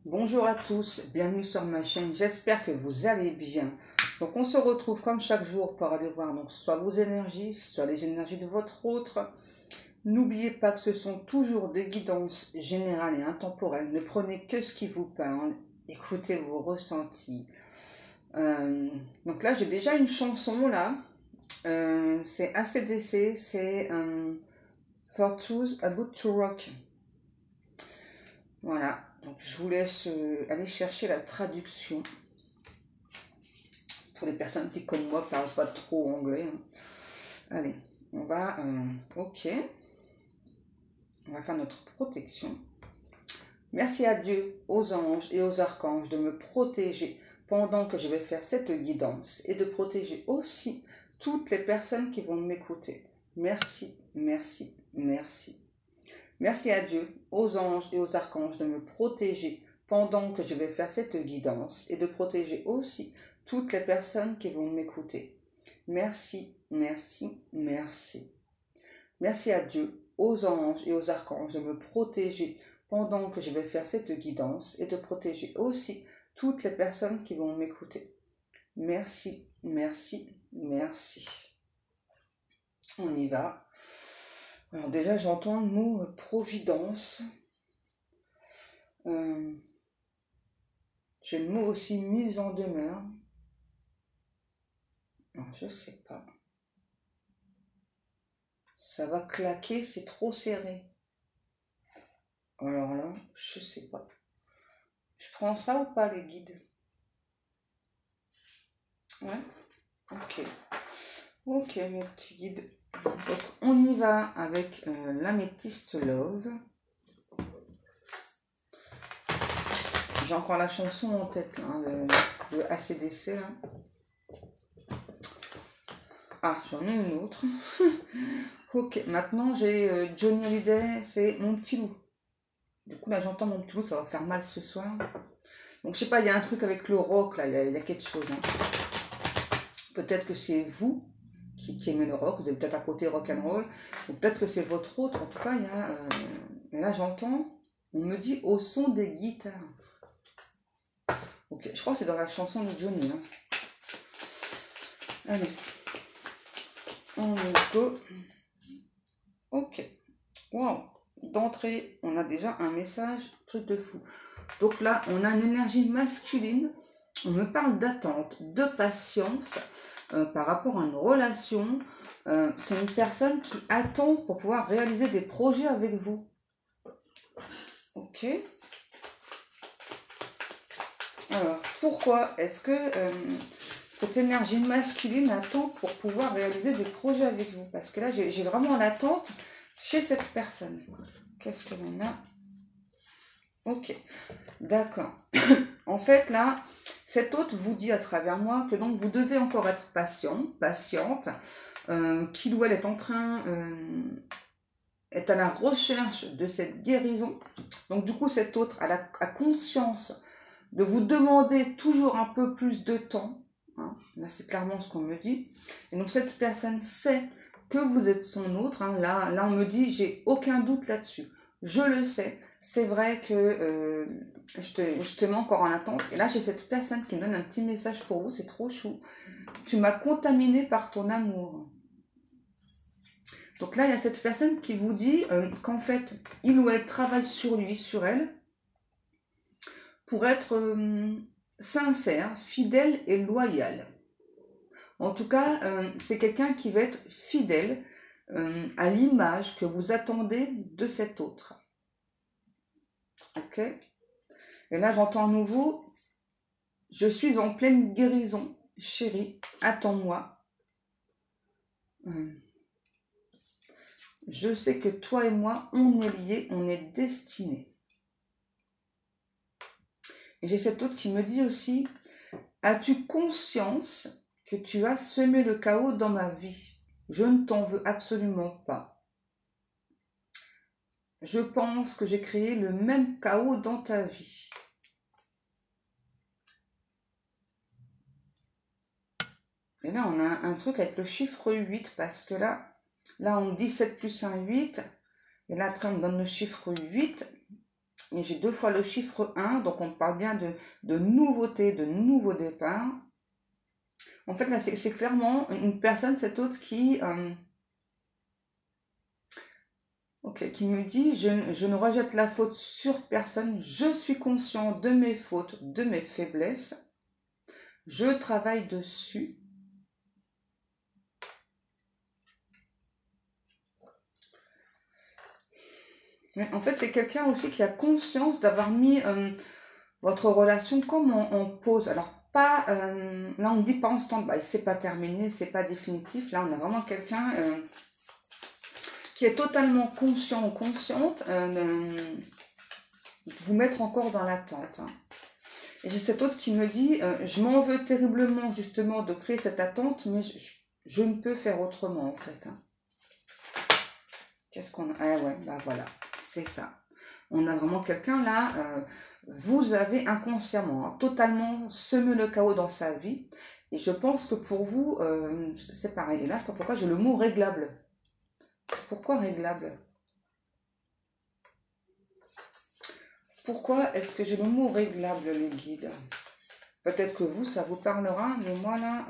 Bonjour à tous, bienvenue sur ma chaîne, j'espère que vous allez bien. Donc on se retrouve comme chaque jour pour aller voir donc soit vos énergies, soit les énergies de votre autre. N'oubliez pas que ce sont toujours des guidances générales et intemporelles. Ne prenez que ce qui vous parle, écoutez vos ressentis. Donc là j'ai déjà une chanson là, c'est AC/DC, c'est For Truth About to Rock. Voilà, donc je vous laisse aller chercher la traduction. Pour les personnes qui, comme moi, ne parlent pas trop anglais. Allez, on va... ok. On va faire notre protection. Merci à Dieu, aux anges et aux archanges de me protéger pendant que je vais faire cette guidance et de protéger aussi toutes les personnes qui vont m'écouter. Merci, merci, merci. Merci à Dieu, aux anges et aux archanges de me protéger pendant que je vais faire cette guidance et de protéger aussi toutes les personnes qui vont m'écouter. Merci, merci, merci. Merci à Dieu, aux anges et aux archanges de me protéger pendant que je vais faire cette guidance et de protéger aussi toutes les personnes qui vont m'écouter. Merci, merci, merci. On y va. Alors déjà, j'entends le mot providence. J'ai le mot aussi mise en demeure. Non, je sais pas. Ça va claquer, c'est trop serré. Alors là, je sais pas. Je prends ça ou pas, les guides? Ouais. Ok. Ok, mes petits guides. Donc, on y va avec l'améthyste Love. J'ai encore la chanson en tête, hein, de AC/DC. Là. Ah, j'en ai une autre. Ok, maintenant j'ai Johnny Hallyday, c'est Mon Petit Loup. Du coup, là, j'entends Mon Petit Loup, ça va faire mal ce soir. Donc, je sais pas, il y a un truc avec le rock, là, il y a quelque chose. Hein. Peut-être que c'est vous qui aimez le rock, vous êtes peut-être à côté rock'n'roll, ou peut-être que c'est votre autre. En tout cas, il y a... et là, j'entends, on me dit au son des guitares. Ok, je crois que c'est dans la chanson de Johnny. Hein. Allez, on y go. Ok, wow. D'entrée, on a déjà un message, truc de fou. Donc là, on a une énergie masculine. On me parle d'attente, de patience par rapport à une relation. C'est une personne qui attend pour pouvoir réaliser des projets avec vous. Ok. Alors, pourquoi est-ce que cette énergie masculine attend pour pouvoir réaliser des projets avec vous? Parce que là, j'ai vraiment l'attente chez cette personne. Qu'est-ce que l'on a? Ok, d'accord. En fait, là, cet hôte vous dit à travers moi que donc vous devez encore être patient, patiente, qu'il ou elle est en train, est à la recherche de cette guérison. Donc du coup, cet autre a conscience de vous demander toujours un peu plus de temps. Hein. Là, c'est clairement ce qu'on me dit. Et donc cette personne sait que vous êtes son autre. Hein. Là, on me dit, j'ai aucun doute là-dessus. Je le sais. C'est vrai que je te mets encore en attente. Et là, j'ai cette personne qui me donne un petit message pour vous. C'est trop chou. Tu m'as contaminé par ton amour. Donc là, il y a cette personne qui vous dit qu'en fait, il ou elle travaille sur lui, sur elle, pour être sincère, fidèle et loyal. En tout cas, c'est quelqu'un qui va être fidèle à l'image que vous attendez de cet autre. Ok? Et là, j'entends à nouveau, je suis en pleine guérison, chérie, attends-moi. Je sais que toi et moi, on est liés, on est destinés. Et j'ai cet autre qui me dit aussi, as-tu conscience que tu as semé le chaos dans ma vie? Je ne t'en veux absolument pas. Je pense que j'ai créé le même chaos dans ta vie. Et là, on a un truc avec le chiffre 8, parce que là on dit 7 plus 1, 8. Et là, après, on donne le chiffre 8. Et j'ai 2 fois le chiffre 1, donc on parle bien de nouveauté, de nouveau départ. En fait, là, c'est clairement une personne, cette autre, qui me dit, je ne rejette la faute sur personne, je suis conscient de mes fautes, de mes faiblesses, je travaille dessus. Mais en fait, c'est quelqu'un aussi qui a conscience d'avoir mis votre relation comme en pause. Alors, pas, là, on ne dit pas en stand-by, c'est pas terminé, c'est pas définitif. Là, on a vraiment quelqu'un qui est totalement conscient ou consciente de vous mettre encore dans l'attente. Hein. Et j'ai cette autre qui me dit, je m'en veux terriblement justement de créer cette attente, mais je ne peux faire autrement en fait. Hein. Qu'est-ce qu'on a? Ah ouais, bah voilà, c'est ça. On a vraiment quelqu'un là, vous avez inconsciemment, hein, totalement semé le chaos dans sa vie. Et je pense que pour vous, c'est pareil. Et là, je sais pas pourquoi j'ai le mot réglable. Pourquoi réglable? Pourquoi est-ce que j'ai le mot réglable, les guides? Peut-être que vous, ça vous parlera, mais moi là,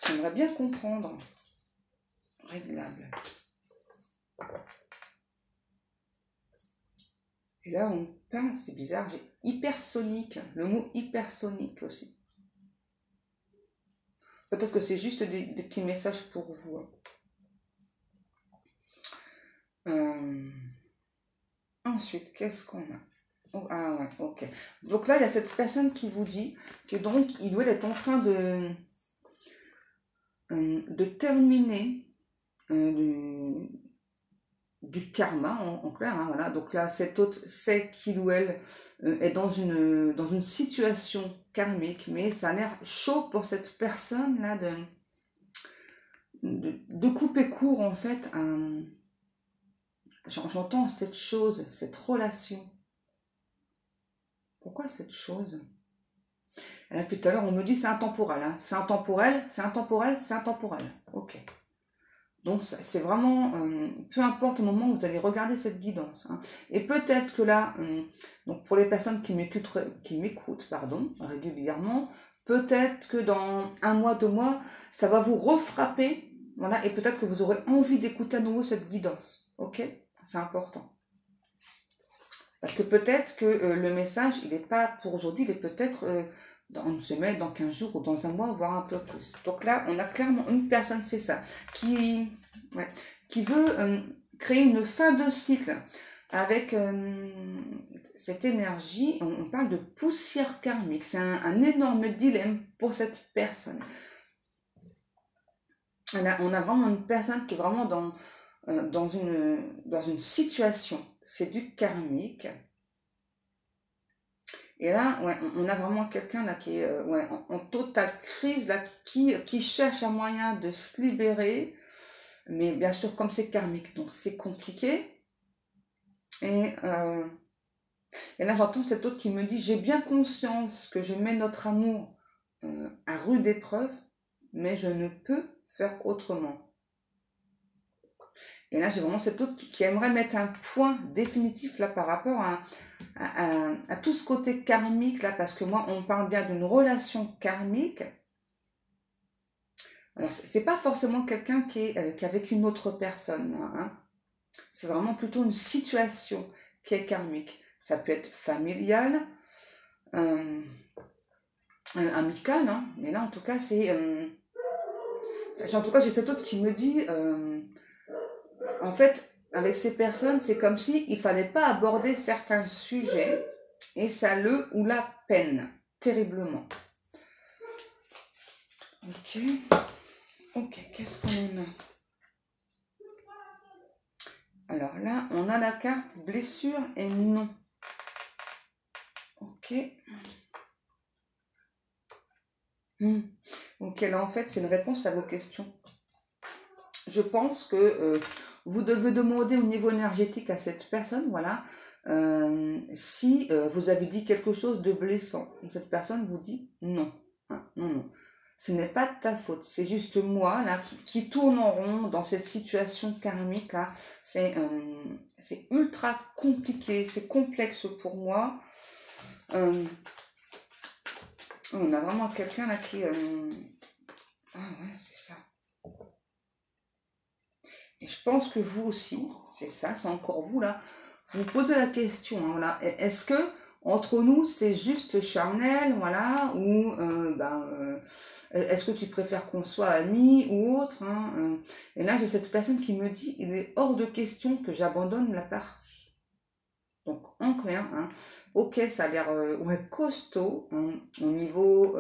j'aimerais bien comprendre. Réglable. Et là, on parle, c'est bizarre, j'ai hypersonique, le mot hypersonique aussi. Peut-être que c'est juste des petits messages pour vous. Ensuite, qu'est-ce qu'on a? Oh, ah ouais, ok. Donc là, il y a cette personne qui vous dit que donc, il doit être en train de terminer du karma, en clair. Hein, voilà. Donc là, cet autre sait qu'il ou elle est dans une situation karmique, mais ça a l'air chaud pour cette personne-là de couper court, en fait, j'entends cette chose, cette relation. Pourquoi cette chose? Et là, tout à l'heure, on me dit c'est intemporel. Hein. C'est intemporel, c'est intemporel, c'est intemporel. Ok. Donc, c'est vraiment, peu importe le moment où vous allez regarder cette guidance. Hein. Et peut-être que là, donc pour les personnes qui m'écoutent, régulièrement, peut-être que dans 1 mois, 2 mois, ça va vous refrapper. Voilà, et peut-être que vous aurez envie d'écouter à nouveau cette guidance. Ok? C'est important. Parce que peut-être que le message, il n'est pas pour aujourd'hui, il est peut-être dans une semaine, dans 15 jours ou dans 1 mois, voire un peu plus. Donc là, on a clairement une personne, c'est ça, qui veut créer une fin de cycle avec cette énergie. On parle de poussière karmique. C'est un énorme dilemme pour cette personne. On a vraiment une personne qui est vraiment dans une situation. C'est du karmique. Et là, ouais, on a vraiment quelqu'un là qui est en totale crise, là, qui cherche un moyen de se libérer. Mais bien sûr, comme c'est karmique, donc c'est compliqué. Et là, j'entends cet autre qui me dit, j'ai bien conscience que je mets notre amour à rude épreuve, mais je ne peux faire autrement. Et là, j'ai vraiment cette autre qui aimerait mettre un point définitif là par rapport à tout ce côté karmique là, parce que moi, on parle bien d'une relation karmique. Alors, c'est pas forcément quelqu'un qui a vécu une autre personne. Hein. C'est vraiment plutôt une situation qui est karmique. Ça peut être familial, amical, hein. Mais là, en tout cas, c'est... en tout cas, j'ai cette autre qui me dit... en fait, avec ces personnes, c'est comme si il fallait pas aborder certains sujets et ça le ou la peine terriblement. Ok, qu'est-ce qu'on a? Alors là, on a la carte blessure et non. Ok. Ok, là en fait, c'est une réponse à vos questions. Je pense que vous devez demander au niveau énergétique à cette personne, voilà, si vous avez dit quelque chose de blessant. Cette personne vous dit non. Hein, non. ce n'est pas de ta faute. C'est juste moi, là, qui tourne en rond dans cette situation karmique, là. C'est ultra compliqué, c'est complexe pour moi. On a vraiment quelqu'un, là, qui... Ah ouais, c'est ça. Et je pense que vous aussi, c'est ça, c'est encore vous, là. Vous vous posez la question, hein, voilà. Est-ce que entre nous, c'est juste charnel, voilà, ou est-ce que tu préfères qu'on soit amis ou autre, hein, et là, j'ai cette personne qui me dit, il est hors de question que j'abandonne la partie. Donc, en clair, hein, ok, ça a l'air ouais, costaud, hein, au niveau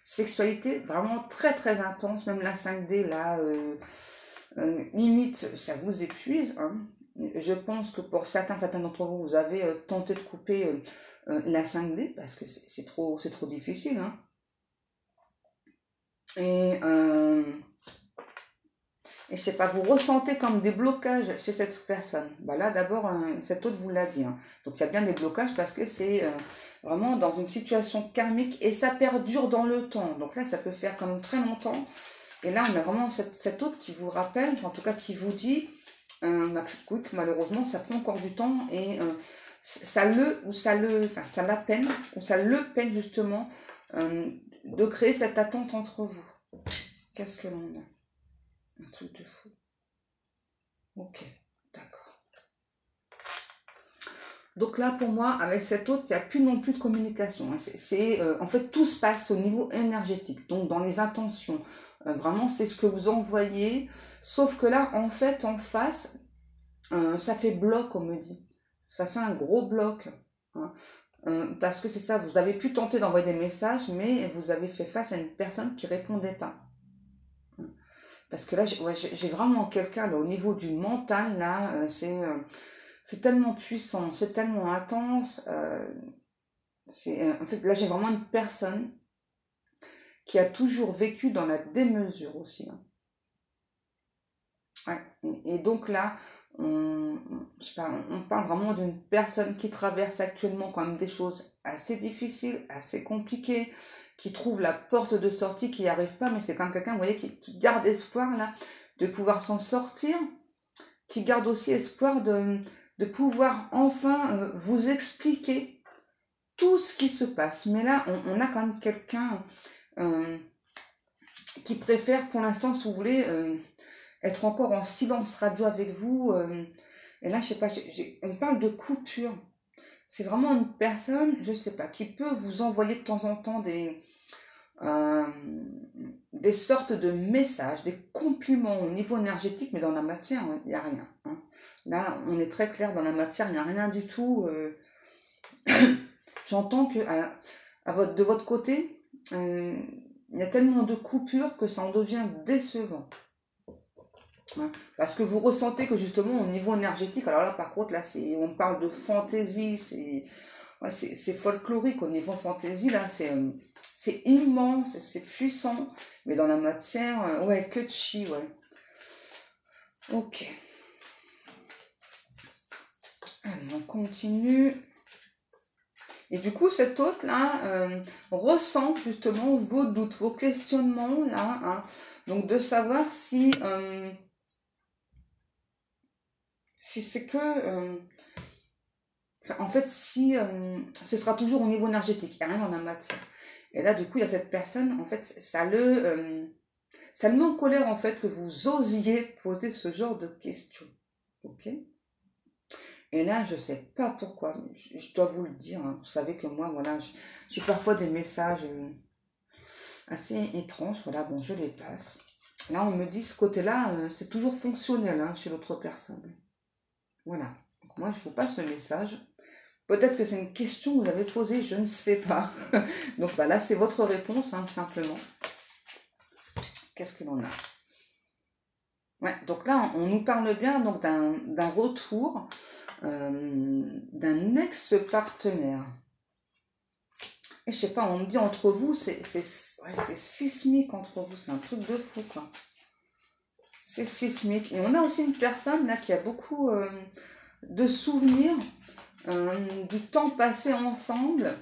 sexualité, vraiment très très intense, même la 5D, là, limite, ça vous épuise, hein. Je pense que pour certains d'entre vous, vous avez tenté de couper la 5D parce que c'est trop difficile, hein. Et je sais pas, vous ressentez comme des blocages chez cette personne. Bah là, d'abord, cet autre vous l'a dit, hein. Donc il y a bien des blocages parce que c'est vraiment dans une situation karmique et ça perdure dans le temps. Donc là, ça peut faire quand même très longtemps. Et là, on a vraiment cet autre qui vous rappelle, en tout cas qui vous dit, Max Quick, malheureusement, ça prend encore du temps et ça la peine, ou ça le peine justement de créer cette attente entre vous. Qu'est-ce que l'on a? Un truc de fou. Ok, d'accord. Donc là, pour moi, avec cet autre, il n'y a plus non plus de communication. Hein. En fait, tout se passe au niveau énergétique, donc dans les intentions. Vraiment, c'est ce que vous envoyez. Sauf que là, en fait, en face, ça fait bloc, on me dit. Ça fait un gros bloc. Hein. Parce que c'est ça, vous avez pu tenter d'envoyer des messages, mais vous avez fait face à une personne qui répondait pas. Parce que là, j'ai vraiment quelqu'un, là, au niveau du mental, là, c'est tellement puissant, c'est tellement intense. En fait, là, j'ai vraiment une personne qui a toujours vécu dans la démesure aussi. Hein. Ouais. Et donc là, je sais pas, on parle vraiment d'une personne qui traverse actuellement quand même des choses assez difficiles, assez compliquées, qui trouve la porte de sortie, qui n'y arrive pas, mais c'est quand même quelqu'un, vous voyez, qui garde espoir là, de pouvoir s'en sortir, qui garde aussi espoir de pouvoir enfin vous expliquer tout ce qui se passe. Mais là, on a quand même quelqu'un qui préfère pour l'instant, si vous voulez, être encore en silence radio avec vous. Et là, je sais pas, on parle de coupure. C'est vraiment une personne, je sais pas, qui peut vous envoyer de temps en temps des sortes de messages, des compliments au niveau énergétique, mais dans la matière, il n'y a rien. Hein. Là, on est très clair, dans la matière, il n'y a rien du tout. J'entends que de votre côté, il y a tellement de coupures que ça en devient décevant. Hein. Parce que vous ressentez que justement au niveau énergétique, alors là par contre là on parle de fantaisie, c'est folklorique au niveau fantaisie, là c'est immense, c'est puissant, mais dans la matière, ouais, que de chi, ouais. Ok. Allez, on continue. Et du coup, cet autre là ressent justement vos doutes, vos questionnements là, hein. Donc de savoir si c'est que en fait si ce sera toujours au niveau énergétique, il n'y a rien dans la matière. Et là du coup il y a cette personne, en fait ça le met en colère en fait que vous osiez poser ce genre de questions. Ok. Et là je sais pas pourquoi, je dois vous le dire, hein. Vous savez que moi voilà, j'ai parfois des messages assez étranges, voilà, bon je les passe. Là on me dit ce côté là c'est toujours fonctionnel, hein, chez l'autre personne. Voilà. Donc moi, je vous passe le message. Peut-être que c'est une question que vous avez posée, je ne sais pas. Donc bah, là, c'est votre réponse, hein, simplement. Qu'est-ce que l'on a? Ouais, donc là, on nous parle bien donc d'un retour d'un ex-partenaire. Et je sais pas, on me dit entre vous, c'est sismique entre vous, c'est un truc de fou, quoi. C'est sismique. Et on a aussi une personne là qui a beaucoup de souvenirs du temps passé ensemble.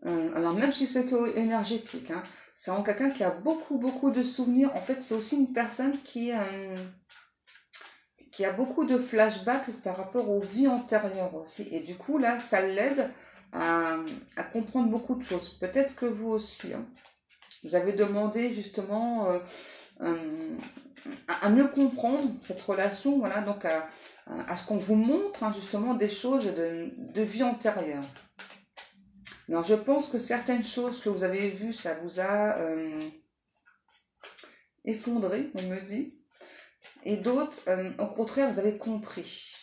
Alors même si c'est que énergétique, hein, c'est vraiment quelqu'un qui a beaucoup de souvenirs. En fait, c'est aussi une personne qui a beaucoup de flashbacks par rapport aux vies antérieures aussi. Et du coup, là, ça l'aide à comprendre beaucoup de choses. Peut-être que vous aussi, hein. Vous avez demandé justement à mieux comprendre cette relation, voilà, donc à ce qu'on vous montre, hein, justement des choses de vie antérieure. Alors, je pense que certaines choses que vous avez vues, ça vous a effondré, on me dit. Et d'autres, au contraire, vous avez compris.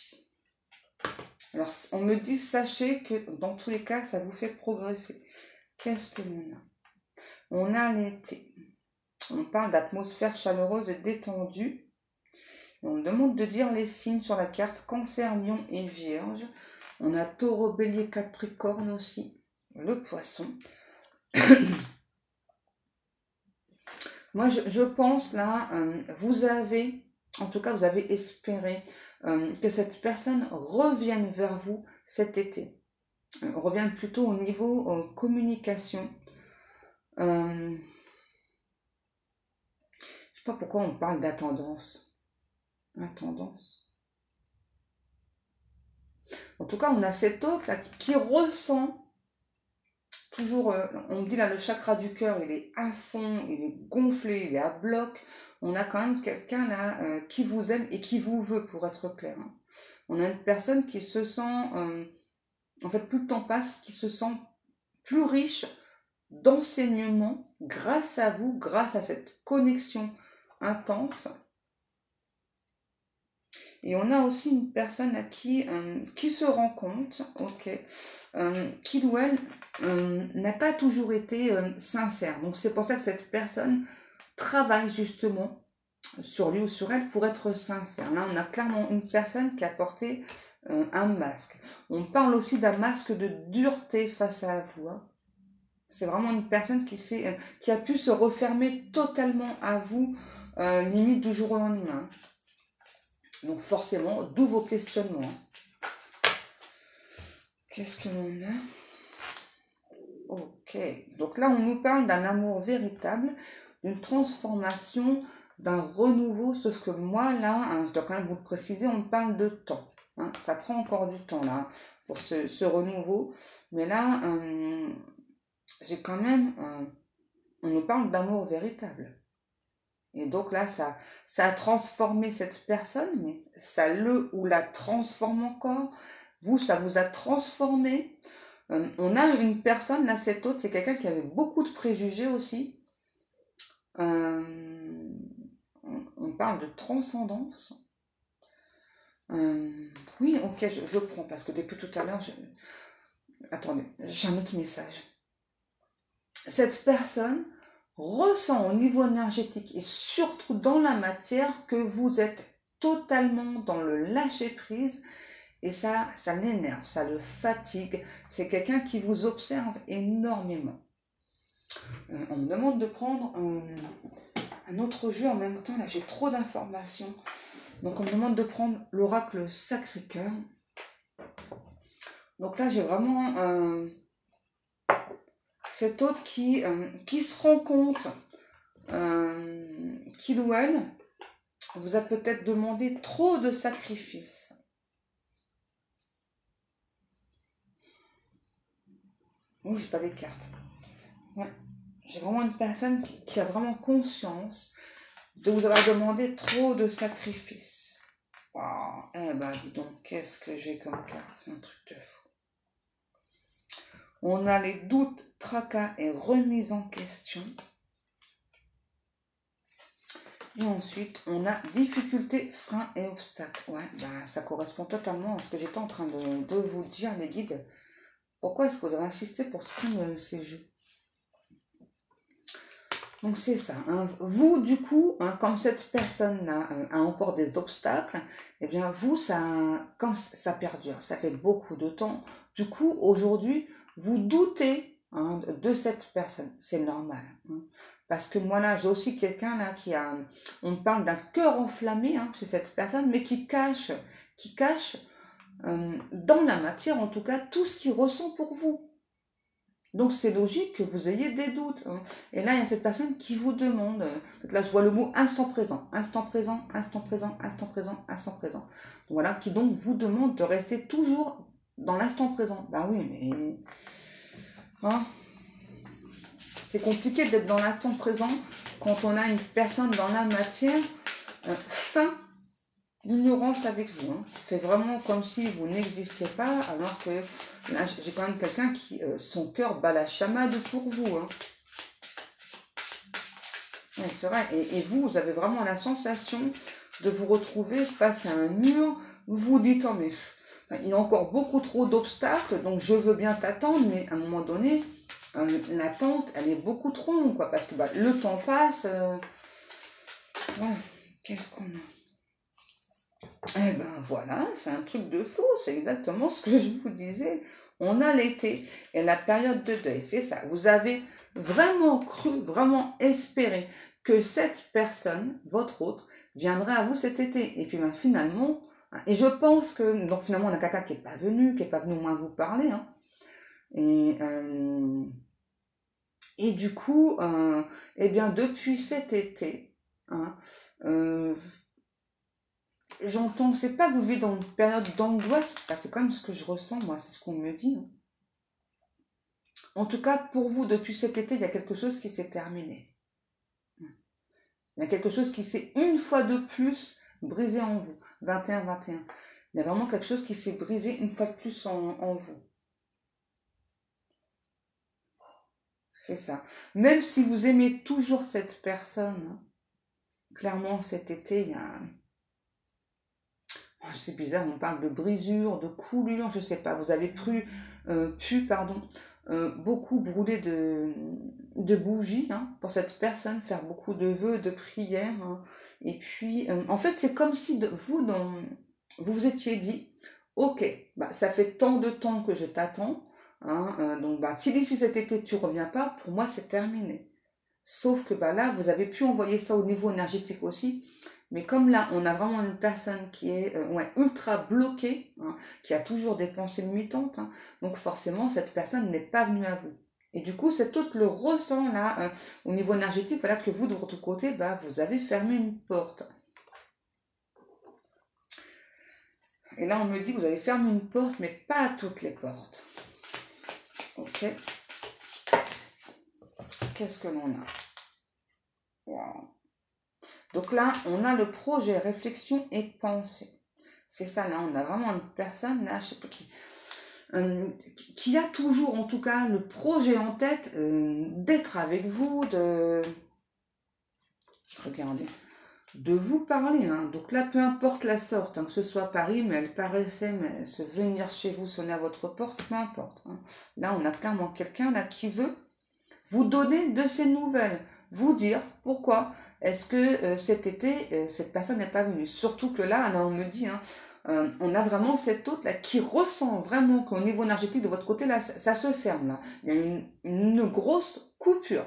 Alors, on me dit, sachez que dans tous les cas, ça vous fait progresser. Qu'est-ce que l'on a? On a l'été. On parle d'atmosphère chaleureuse et détendue. Et on me demande de dire les signes sur la carte Cancer, Lion et Vierge. On a Taureau, Bélier, Capricorne aussi. Le Poisson. Moi, je pense là, vous avez, en tout cas, vous avez espéré que cette personne revienne vers vous cet été. Revienne plutôt au niveau communication. Je sais pas pourquoi on parle d'attendance. Attendance. En tout cas, on a cet autre là qui ressent toujours, on me dit là, le chakra du cœur, il est à fond, il est gonflé, il est à bloc. On a quand même quelqu'un là qui vous aime et qui vous veut, pour être clair, hein. On a une personne qui se sent, en fait, plus le temps passe, qui se sent plus riche d'enseignements grâce à vous, grâce à cette connexion intense. Et on a aussi une personne à qui se rend compte, ok, qu'il ou elle n'a pas toujours été sincère. Donc c'est pour ça que cette personne travaille justement sur lui ou sur elle pour être sincère. Là, on a clairement une personne qui a porté un masque. On parle aussi d'un masque de dureté face à vous, hein. C'est vraiment une personne qui a pu se refermer totalement à vous, limite du jour au lendemain. Donc forcément, d'où vos questionnements. Qu'est-ce que l'on a? Ok. Donc là, on nous parle d'un amour véritable, d'une transformation, d'un renouveau. Sauf que moi, là, hein, je dois quand même vous le préciser, on parle de temps, hein. Ça prend encore du temps, là, pour ce renouveau. Mais là, j'ai quand même... on nous parle d'amour véritable. Et donc là, ça a transformé cette personne, mais ça le ou la transforme encore. Vous, ça vous a transformé. On a une personne, là, cette autre, c'est quelqu'un qui avait beaucoup de préjugés aussi. On parle de transcendance. Oui, ok, je prends, parce que depuis tout à l'heure, attendez, j'ai un autre message. Cette personne ressent au niveau énergétique et surtout dans la matière que vous êtes totalement dans le lâcher-prise, et ça l'énerve, ça le fatigue. C'est quelqu'un qui vous observe énormément. On me demande de prendre un autre jeu en même temps. Là, j'ai trop d'informations. Donc, on me demande de prendre l'oracle Sacré-Cœur. Donc là, j'ai vraiment cet autre qui se rend compte qu'il ou elle vous a peut-être demandé trop de sacrifices. Oui, j'ai pas des cartes. Ouais. J'ai vraiment une personne qui a vraiment conscience de vous avoir demandé trop de sacrifices. Wow. Eh ben, dis donc, qu'est-ce que j'ai comme carte? C'est un truc de fou. On a les doutes, tracas et remises en question. Et ensuite, on a difficultés, freins et obstacles. Ouais, ben, ça correspond totalement à ce que j'étais en train de vous dire, les guides. Pourquoi est-ce que vous avez insisté pour prendre ces jeux? Donc c'est ça, hein. Vous du coup, hein, comme cette personne-là a encore des obstacles, eh bien vous, quand ça perdure, ça fait beaucoup de temps. Du coup, aujourd'hui, vous doutez, hein, de cette personne. C'est normal, hein. Parce que moi là, j'ai aussi quelqu'un là on parle d'un cœur enflammé, hein, chez cette personne, mais qui cache dans la matière en tout cas tout ce qu'il ressent pour vous. Donc c'est logique que vous ayez des doutes. Hein. Et là, il y a cette personne qui vous demande, là je vois le mot instant présent, instant présent, instant présent, instant présent, instant présent. Voilà, qui donc vous demande de rester toujours dans l'instant présent. Bah oui, mais hein, c'est compliqué d'être dans l'instant présent quand on a une personne dans la matière fin d'ignorance avec vous. Hein. Fait vraiment comme si vous n'existiez pas, alors que là, j'ai quand même quelqu'un qui, son cœur bat la chamade pour vous. Hein. Ouais, c'est vrai. Et vous, vous avez vraiment la sensation de vous retrouver face à un mur. Vous vous dites, oh mais il y a encore beaucoup trop d'obstacles, donc je veux bien t'attendre, mais à un moment donné, l'attente, elle est beaucoup trop longue, quoi, parce que bah, le temps passe. Ouais, qu'est-ce qu'on a? Eh ben voilà, c'est un truc de fou, c'est exactement ce que je vous disais. On a l'été et la période de deuil, c'est ça. Vous avez vraiment cru, vraiment espéré que cette personne, votre autre, viendrait à vous cet été. Et puis ben, finalement, et je pense que, donc finalement on a quelqu'un qui n'est pas venu au moins vous parler. Hein. Et du coup, eh bien depuis cet été, hein, j'entends, c'est pas que vous vivez dans une période d'angoisse, c'est quand même ce que je ressens, moi, c'est ce qu'on me dit. Hein. En tout cas, pour vous, depuis cet été, il y a quelque chose qui s'est terminé. Il y a quelque chose qui s'est, une fois de plus, brisé en vous. 21-21. Il y a vraiment quelque chose qui s'est brisé une fois de plus en vous. C'est ça. Même si vous aimez toujours cette personne, clairement, cet été, il y a... C'est bizarre, on parle de brisure, de coulure, je sais pas. Vous avez beaucoup brûler de bougies hein, pour cette personne, faire beaucoup de vœux, de prières. Hein. Et puis, en fait, c'est comme si vous vous étiez dit, ok, bah, ça fait tant de temps que je t'attends, hein, donc bah, si d'ici cet été tu reviens pas, pour moi c'est terminé. Sauf que bah, là, vous avez pu envoyer ça au niveau énergétique aussi. Mais comme là, on a vraiment une personne qui est ultra bloquée, hein, qui a toujours des pensées limitantes, hein, donc forcément, cette personne n'est pas venue à vous. Et du coup, cet autre le ressent là, au niveau énergétique, voilà que vous, de votre côté, bah, vous avez fermé une porte. Et là, on me dit que vous avez fermé une porte, mais pas toutes les portes. Ok. Qu'est-ce que l'on a? Wow. Donc là, on a le projet, réflexion et pensée. C'est ça, là, on a vraiment une personne, là, je sais pas qui a toujours, en tout cas, le projet en tête d'être avec vous, regardez, de vous parler. Hein. Donc là, peu importe la sorte, hein, que ce soit Paris, mais elle paraissait se venir chez vous, sonner à votre porte, peu importe. Hein. Là, on a clairement quelqu'un là qui veut vous donner de ses nouvelles, vous dire pourquoi est-ce que cet été, cette personne n'est pas venue. Surtout que là on me dit, hein, on a vraiment cet autre là qui ressent vraiment qu'au niveau énergétique de votre côté, là, ça se ferme. Là. Il y a une grosse coupure.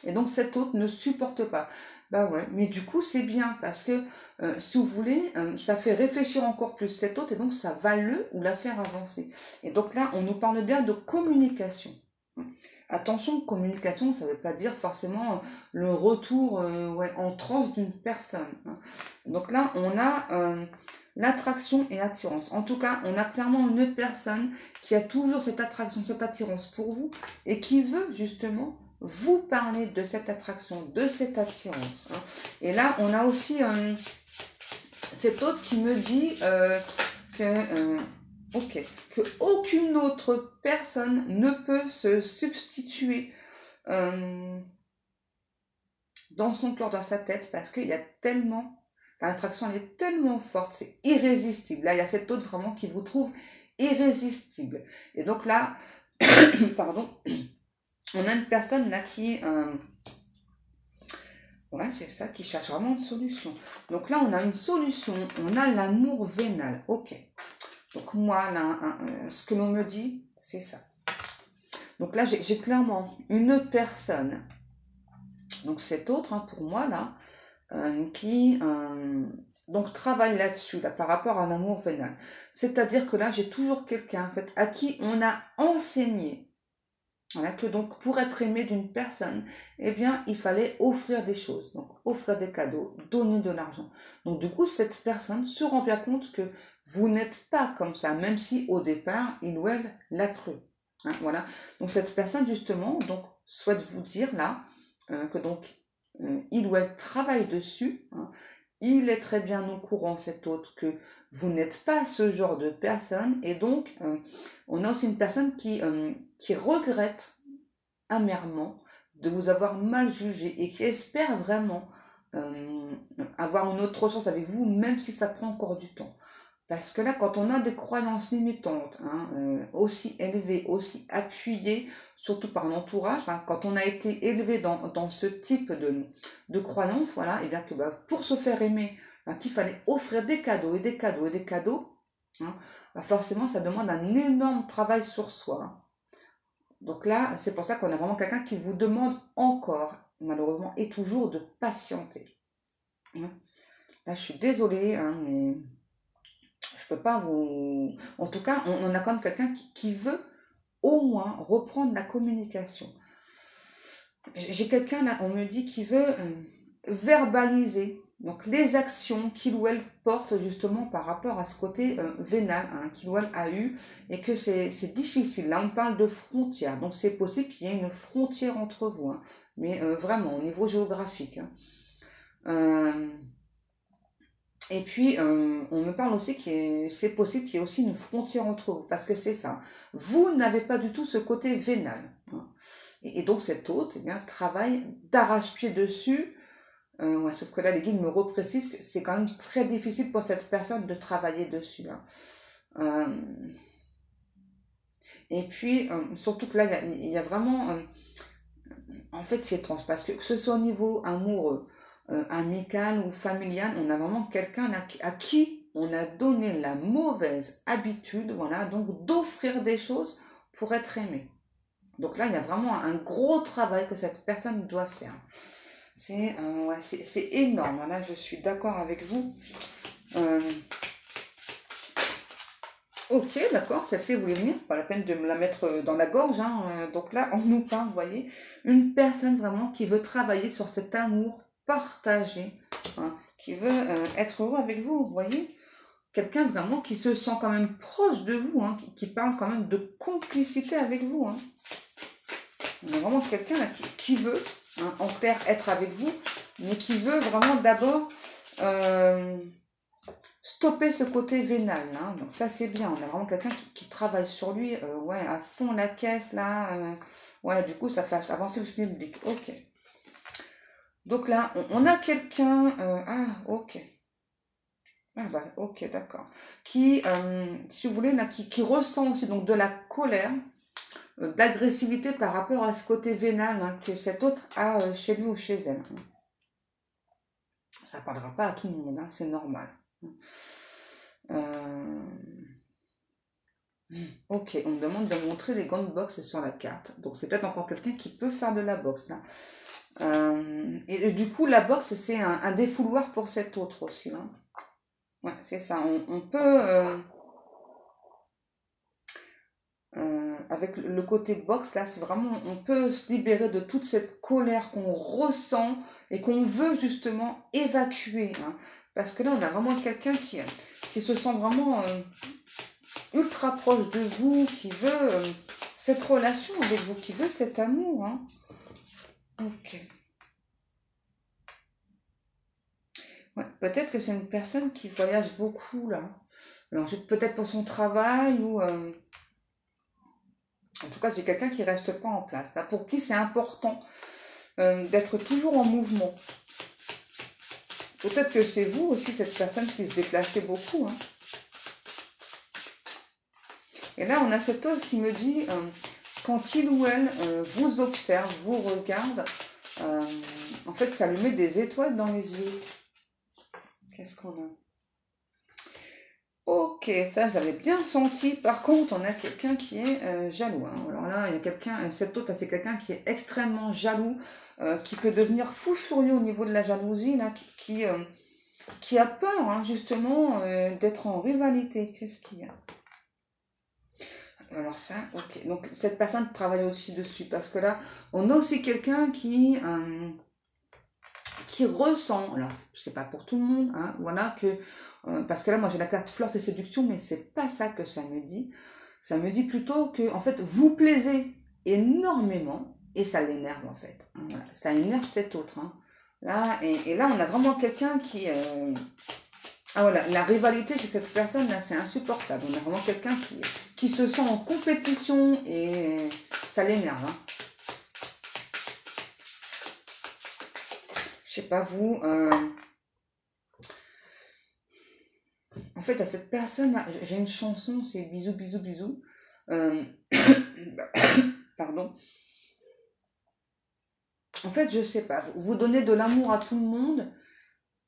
Et donc cet autre ne supporte pas. Bah ouais, mais du coup c'est bien parce que si vous voulez, ça fait réfléchir encore plus cet autre et donc ça va le ou la faire avancer. Et donc là, on nous parle bien de communication. Attention, communication, ça ne veut pas dire forcément le retour en transe d'une personne. Hein. Donc là, on a l'attraction et l'attirance. En tout cas, on a clairement une personne qui a toujours cette attraction, cette attirance pour vous et qui veut justement vous parler de cette attraction, de cette attirance. Hein. Et là, on a aussi cet autre qui me dit que aucune autre personne ne peut se substituer dans son cœur, dans sa tête, parce qu'il y a tellement, l'attraction elle est tellement forte, c'est irrésistible. Là, il y a cet autre vraiment qui vous trouve irrésistible. Et donc là, pardon, on a une personne là qui ouais, c'est ça, qui cherche vraiment une solution. Donc là, on a une solution, on a l'amour vénal. Ok. Donc moi, là, ce que l'on me dit, c'est ça. Donc là, j'ai clairement une personne, donc cet autre, hein, pour moi, là, qui donc travaille là-dessus, là, par rapport à l'amour vénal. C'est-à-dire que là, j'ai toujours quelqu'un, en fait, à qui on a enseigné Voilà, que donc pour être aimé d'une personne, eh bien, il fallait offrir des choses. Donc, offrir des cadeaux, donner de l'argent. Donc, du coup, cette personne se rend bien compte que vous n'êtes pas comme ça, même si au départ, il ou elle l'a cru. Hein, voilà. Donc, cette personne, justement, donc, souhaite vous dire là que donc, il ou elle travaille dessus. Hein. Il est très bien au courant, cet autre, que vous n'êtes pas ce genre de personne. Et donc, on a aussi une personne qui regrette amèrement de vous avoir mal jugé et qui espère vraiment avoir une autre chance avec vous, même si ça prend encore du temps. Parce que là, quand on a des croyances limitantes, hein, aussi élevées, aussi appuyées, surtout par l'entourage, hein, quand on a été élevé dans ce type de croyances, voilà, et bien que pour se faire aimer, qu'il fallait offrir des cadeaux et des cadeaux et des cadeaux, hein, forcément, ça demande un énorme travail sur soi. Hein. Donc là, c'est pour ça qu'on a vraiment quelqu'un qui vous demande encore, malheureusement, et toujours de patienter. Hein. Là, je suis désolée, hein, mais je peux pas vous... En tout cas, on a quand même quelqu'un qui veut au moins reprendre la communication. J'ai quelqu'un là, on me dit, qui veut verbaliser donc les actions qu'il ou elle porte justement par rapport à ce côté vénal hein, qu'il ou elle a eu et que c'est difficile. Là, on parle de frontières, donc c'est possible qu'il y ait une frontière entre vous, hein, mais vraiment au niveau géographique. Hein. Et puis, on me parle aussi que c'est possible qu'il y ait aussi une frontière entre vous, parce que c'est ça. Vous n'avez pas du tout ce côté vénal. Hein. Et donc, cet hôte, eh bien, travaille d'arrache-pied dessus. Ouais, sauf que là, les guides me reprécisent que c'est quand même très difficile pour cette personne de travailler dessus. Hein. Et puis, surtout que là, il y a vraiment... en fait, c'est étrange, parce que ce soit au niveau amoureux, amical ou familial, on a vraiment quelqu'un à qui on a donné la mauvaise habitude, voilà, donc d'offrir des choses pour être aimé. Donc là, il y a vraiment un gros travail que cette personne doit faire. C'est ouais, énorme, là je suis d'accord avec vous. Ok, d'accord, celle-ci voulait venir, pas la peine de me la mettre dans la gorge. Hein. Donc là, on nous parle, vous voyez, une personne vraiment qui veut travailler sur cet amour partagé, hein, qui veut être heureux avec vous, vous voyez. Quelqu'un vraiment qui se sent quand même proche de vous, hein, qui parle quand même de complicité avec vous. Hein. On a vraiment quelqu'un qui veut, hein, en clair, être avec vous, mais qui veut vraiment d'abord... stopper ce côté vénal, hein. Donc ça c'est bien, on a vraiment quelqu'un qui travaille sur lui, ouais, à fond la caisse, là, ouais, du coup ça fait avancer le public, ok. Donc là, on a quelqu'un, ok, ok, d'accord, qui, si vous voulez, là, qui ressent aussi donc de la colère, d'agressivité par rapport à ce côté vénal hein, que cet autre a chez lui ou chez elle. Hein. Ça parlera pas à tout le monde, hein, c'est normal. Ok, on me demande de montrer les gants de boxe sur la carte. Donc c'est peut-être encore quelqu'un qui peut faire de la boxe là. Et du coup, la boxe, c'est un défouloir pour cet autre aussi. Hein. Ouais, c'est ça. On peut, avec le côté boxe, là, c'est vraiment, on peut se libérer de toute cette colère qu'on ressent et qu'on veut justement évacuer. Hein. Parce que là, on a vraiment quelqu'un qui se sent vraiment ultra proche de vous, qui veut cette relation avec vous, qui veut cet amour. Hein. Ok. Ouais, peut-être que c'est une personne qui voyage beaucoup, là. Alors, peut-être pour son travail ou... en tout cas, j'ai quelqu'un qui reste pas en place. Là, pour qui c'est important d'être toujours en mouvement. Peut-être que c'est vous aussi, cette personne qui se déplaçait beaucoup. Hein. Et là, on a cet autre qui me dit, quand il ou elle vous observe, vous regarde, en fait, ça lui met des étoiles dans les yeux. Qu'est-ce qu'on a? Ok, ça, je l'avais bien senti. Par contre, on a quelqu'un qui est jaloux. Hein. Alors là, il y a quelqu'un, cet autre, c'est quelqu'un qui est extrêmement jaloux, qui peut devenir fou furieux au niveau de la jalousie, là, qui a peur, hein, justement, d'être en rivalité. Qu'est-ce qu'il y a? alors ça, ok. Donc cette personne travaille aussi dessus parce que là, on a aussi quelqu'un qui ressent, alors c'est pas pour tout le monde, hein, voilà, que, parce que là, moi j'ai la carte flirt et séduction, mais c'est pas ça que ça me dit. Ça me dit plutôt que, en fait, vous plaisez énormément et ça l'énerve, en fait. Hein, voilà. Ça énerve cet autre. Hein. Là, et là, on a vraiment quelqu'un qui... Ah voilà, la rivalité chez cette personne, là, c'est insupportable. On a vraiment quelqu'un qui se sent en compétition et ça l'énerve. Hein. Je sais pas vous... En fait, à cette personne-là, j'ai une chanson, c'est Bisous, bisous, bisous. Pardon. En fait, je sais pas. Vous donnez de l'amour à tout le monde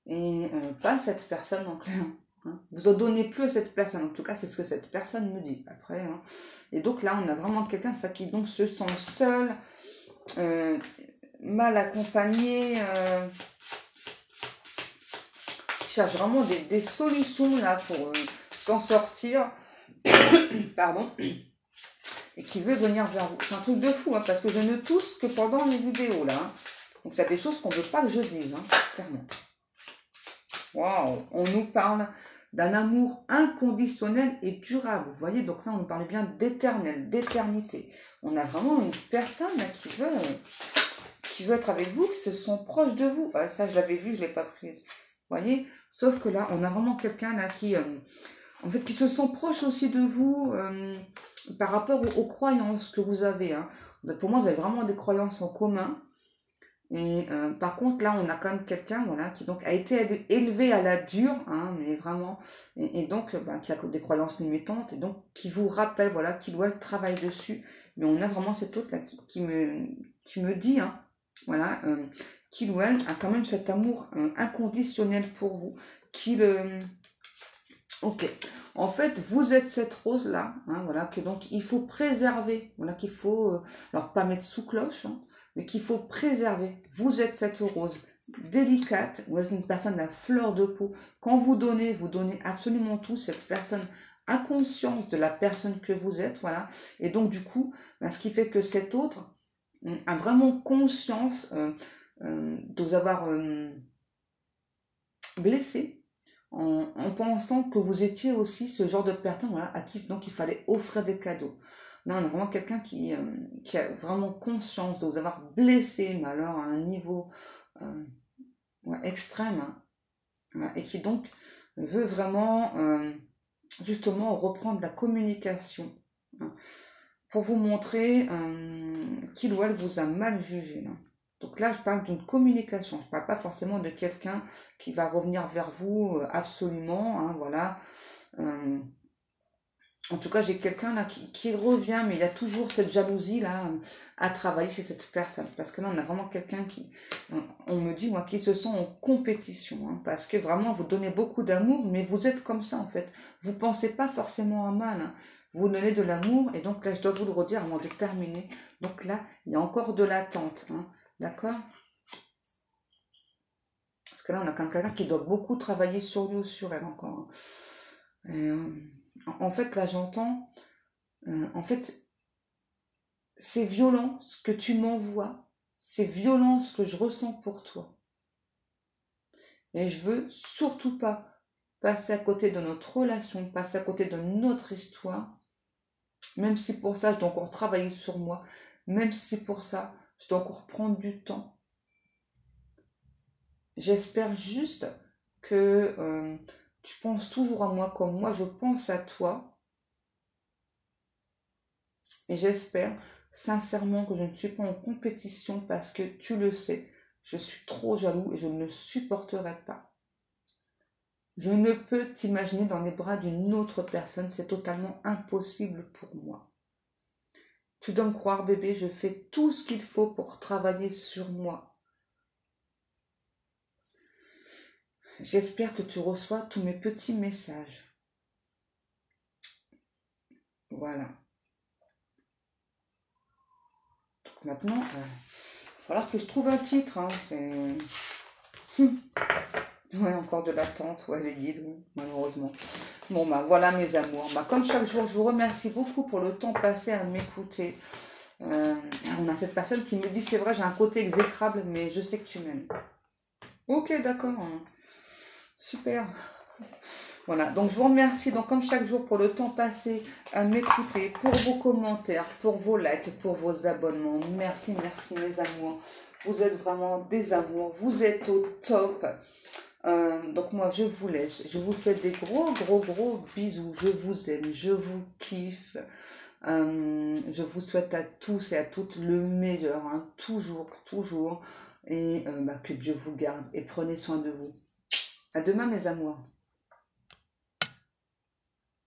et pas à cette personne en clair. Hein. Vous en donnez plus à cette personne. En tout cas, c'est ce que cette personne me dit. Après, hein. Et donc là, on a vraiment quelqu'un ça qui donc se sent seul, mal accompagné. Cherche vraiment des solutions là pour s'en sortir. Pardon. Et qui veut venir vers vous. C'est un truc de fou, hein, parce que je ne touche que pendant les vidéos, là. Hein. Donc, il y a des choses qu'on ne veut pas que je dise, hein, clairement. Waouh. On nous parle d'un amour inconditionnel et durable. Vous voyez, donc là, on nous parle bien d'éternel, d'éternité. On a vraiment une personne là, qui veut être avec vous, qui se sent proche de vous. Ah, ça, je l'avais vu, je ne l'ai pas prise. Vous voyez? Sauf que là, on a vraiment quelqu'un là qui... en fait, qui se sent proche aussi de vous par rapport aux croyances que vous avez. Hein. Pour moi, vous avez vraiment des croyances en commun. Et par contre, là, on a quand même quelqu'un voilà, qui donc a été élevé à la dure, hein, mais vraiment, et donc qui a des croyances limitantes, et donc qui vous rappelle voilà, qu'il doit le travail dessus. Mais on a vraiment cette autre là qui me dit, hein, voilà, qu'il ou elle a quand même cet amour inconditionnel pour vous, Ok. En fait, vous êtes cette rose-là, hein, voilà, que donc il faut préserver, voilà, qu'il faut, alors pas mettre sous cloche, hein, mais qu'il faut préserver. Vous êtes cette rose délicate, vous êtes une personne à fleur de peau. Quand vous donnez absolument tout. Cette personne a conscience de la personne que vous êtes, voilà. Et donc du coup, ben, ce qui fait que cet autre a vraiment conscience de vous avoir blessé. En pensant que vous étiez aussi ce genre de personne voilà, à qui donc il fallait offrir des cadeaux. Là, on a vraiment quelqu'un qui a vraiment conscience de vous avoir blessé, mais alors à un niveau extrême, hein, voilà, et qui donc veut vraiment justement reprendre la communication hein, pour vous montrer qu'il ou elle vous a mal jugé. Là. Donc là, je parle d'une communication. Je ne parle pas forcément de quelqu'un qui va revenir vers vous absolument. Hein, voilà. En tout cas, j'ai quelqu'un là qui revient, mais il y a toujours cette jalousie là à travailler chez cette personne. Parce que là, on a vraiment quelqu'un qui, on me dit, moi, qui se sent en compétition. Hein, parce que vraiment, vous donnez beaucoup d'amour, mais vous êtes comme ça en fait. Vous ne pensez pas forcément à mal. Hein. Vous donnez de l'amour, et donc là, je dois vous le redire avant de terminer. Donc là, il y a encore de l'attente. Hein. D'accord? Parce que là, on a quand même quelqu'un qui doit beaucoup travailler sur lui ou sur elle encore. Et, en fait, là, j'entends... en fait, c'est violent ce que tu m'envoies. C'est violent ce que je ressens pour toi. Et je veux surtout pas passer à côté de notre relation, passer à côté de notre histoire. Même si pour ça, je dois encore travailler sur moi. Même si pour ça, je dois encore prendre du temps. J'espère juste que tu penses toujours à moi comme moi, je pense à toi. Et j'espère sincèrement que je ne suis pas en compétition parce que tu le sais, je suis trop jaloux et je ne le supporterai pas. Je ne peux t'imaginer dans les bras d'une autre personne, c'est totalement impossible pour moi. Tu dois me croire bébé, je fais tout ce qu'il faut pour travailler sur moi. J'espère que tu reçois tous mes petits messages. Voilà. Donc maintenant, il va falloir que je trouve un titre. Hein. Ouais, encore de l'attente, ouais, les guides, malheureusement. Bon, bah voilà mes amours. Bah, comme chaque jour, je vous remercie beaucoup pour le temps passé à m'écouter. On a cette personne qui me dit, c'est vrai, j'ai un côté exécrable, mais je sais que tu m'aimes. Ok, d'accord. Super. Voilà, donc je vous remercie donc comme chaque jour pour le temps passé à m'écouter, pour vos commentaires, pour vos likes, pour vos abonnements. Merci, merci mes amours. Vous êtes vraiment des amours, vous êtes au top. Donc moi je vous laisse, je vous fais des gros bisous, je vous aime, je vous kiffe. Je vous souhaite à tous et à toutes le meilleur, hein, toujours, toujours. Et que Dieu vous garde et prenez soin de vous. À demain mes amours.